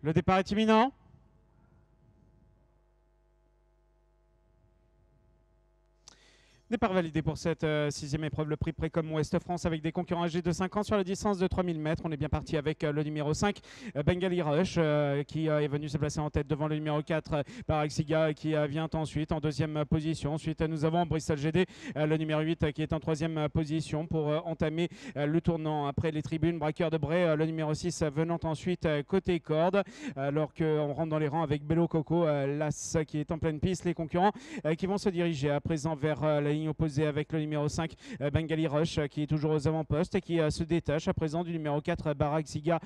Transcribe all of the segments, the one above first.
Le départ est imminent. Départ validé pour cette sixième épreuve, le prix Précom Ouest France avec des concurrents âgés de 5 ans sur la distance de 3000 mètres. On est bien parti avec le numéro 5, Bengali Rush, qui est venu se placer en tête devant le numéro 4, Barak Siga, qui vient ensuite en deuxième position. Ensuite, nous avons Bristol GD, le numéro 8, qui est en troisième position pour entamer le tournant. Après les tribunes, Braqueur de Bray, le numéro 6, venant ensuite côté corde, alors qu'on rentre dans les rangs avec Bello Coco, l'As qui est en pleine piste. Les concurrents qui vont se diriger à présent vers la ligne opposée avec le numéro 5, Bengali Rush, qui est toujours aux avant-postes et qui se détache à présent du numéro 4, Barak Siga,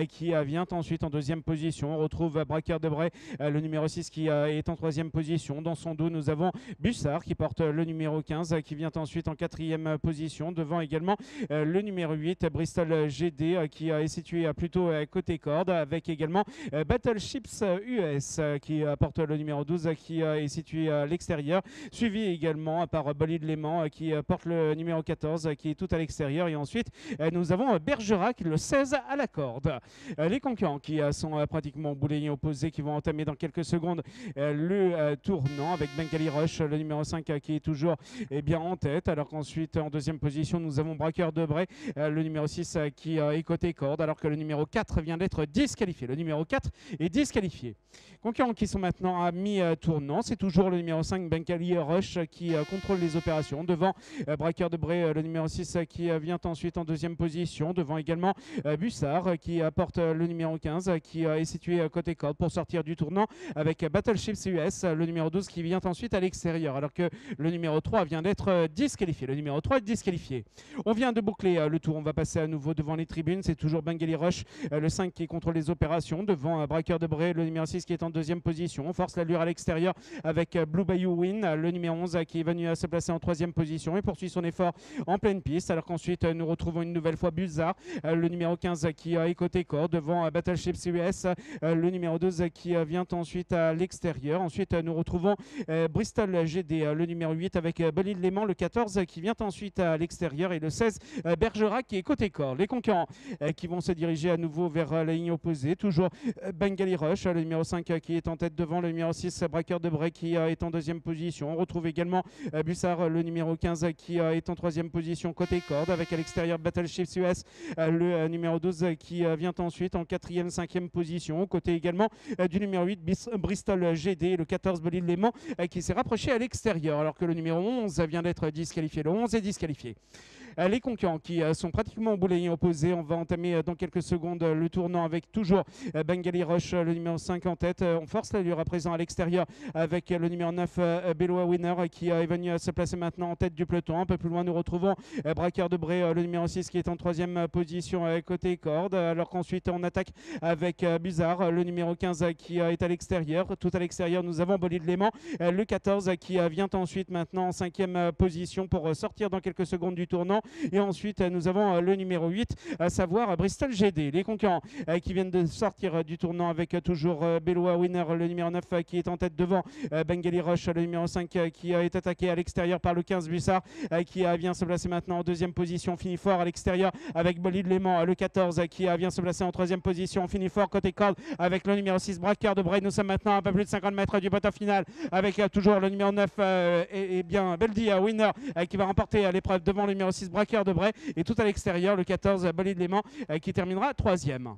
qui vient ensuite en deuxième position. On retrouve Braqueur de Bray, le numéro 6, qui est en troisième position. Dans son dos, nous avons Bussard qui porte le numéro 15, qui vient ensuite en quatrième position. Devant également le numéro 8, Bristol GD, qui est situé plutôt côté corde, avec également Battleships US, qui porte le numéro 12, qui est situé à l'extérieur, suivi également par Bolide Léman, qui porte le numéro 14, qui est tout à l'extérieur. Et ensuite, nous avons Bergerac, le 16, à la corde. Les concurrents qui sont pratiquement au bout des lignes opposées, qui vont entamer dans quelques secondes le tournant, avec Bengali Rush, le numéro 5, qui est toujours bien en tête. Alors qu'ensuite, en deuxième position, nous avons Braqueur de Bray, le numéro 6, qui est côté corde, alors que le numéro 4 vient d'être disqualifié. Le numéro 4 est disqualifié. Concurrents qui sont maintenant à mi-tournant, c'est toujours le numéro 5, Bengali Rush, qui contrôle les opérations. Devant Braqueur de Bray, le numéro 6, qui vient ensuite en deuxième position. Devant également Bussard, qui apporte le numéro 15, qui est situé côté corde pour sortir du tournant, avec Battleships US, le numéro 12, qui vient ensuite à l'extérieur, alors que le numéro 3 vient d'être disqualifié. Le numéro 3 est disqualifié. On vient de boucler le tour. On va passer à nouveau devant les tribunes. C'est toujours Bengali Rush, le 5, qui contrôle les opérations. Devant Braqueur de Bray, le numéro 6, qui est en deuxième position. On force l'allure à l'extérieur avec Blue Bayou Win, le numéro 11, qui est venu à se placer en troisième position et poursuit son effort en pleine piste, alors qu'ensuite nous retrouvons une nouvelle fois Buzzard, le numéro 15, qui est côté corde, devant Battleships US, le numéro 12, qui vient ensuite à l'extérieur. Ensuite nous retrouvons Bristol GD, le numéro 8, avec Bolide Léman, le 14, qui vient ensuite à l'extérieur, et le 16, Bergerac, qui est côté corde. Les concurrents qui vont se diriger à nouveau vers la ligne opposée, toujours Bengali Rush, le numéro 5, qui est en tête devant le numéro 6, Braqueur de Bray, qui est en deuxième position. On retrouve également Bussard, le numéro 15, qui est en troisième position côté corde, avec à l'extérieur Battleships US, le numéro 12, qui vient ensuite en quatrième, cinquième position. Côté également du numéro 8, Bristol GD, le 14, Bolide Léman, qui s'est rapproché à l'extérieur, alors que le numéro 11 vient d'être disqualifié. Le 11 est disqualifié. Les concurrents qui sont pratiquement au bout des lignes opposées. On va entamer dans quelques secondes le tournant avec toujours Bengali Rush, le numéro 5 en tête. On force l'allure à présent à l'extérieur avec le numéro 9, Belloa Winner, qui est venu se placer maintenant en tête du peloton. Un peu plus loin, nous retrouvons Braqueur de Bray, le numéro 6, qui est en troisième position côté corde, alors qu'ensuite on attaque avec Buzzard, le numéro 15, qui est à l'extérieur. Tout à l'extérieur, nous avons Bolide Léman, le 14, qui vient ensuite maintenant en cinquième position pour sortir dans quelques secondes du tournant. Et ensuite, nous avons le numéro 8, à savoir Bristol GD. Les concurrents qui viennent de sortir du tournant avec toujours Belloa Winner, le numéro 9, qui est en tête devant Bengali Rush, le numéro 5, qui est attaqué à l'extérieur par le 15, Bussard, qui vient se placer maintenant en deuxième position. Finit fort à l'extérieur avec Bolide Léman, le 14, qui vient se placer en troisième position. Finit fort côté corde avec le numéro 6, Braqueur de Bray. Nous sommes maintenant à un peu plus de 50 mètres du poteau final avec toujours le numéro 9, et bien Beldi Winner, qui va remporter l'épreuve devant le numéro 6, Braqueur de Bray, et tout à l'extérieur le 14, Bolide Léman, qui terminera troisième.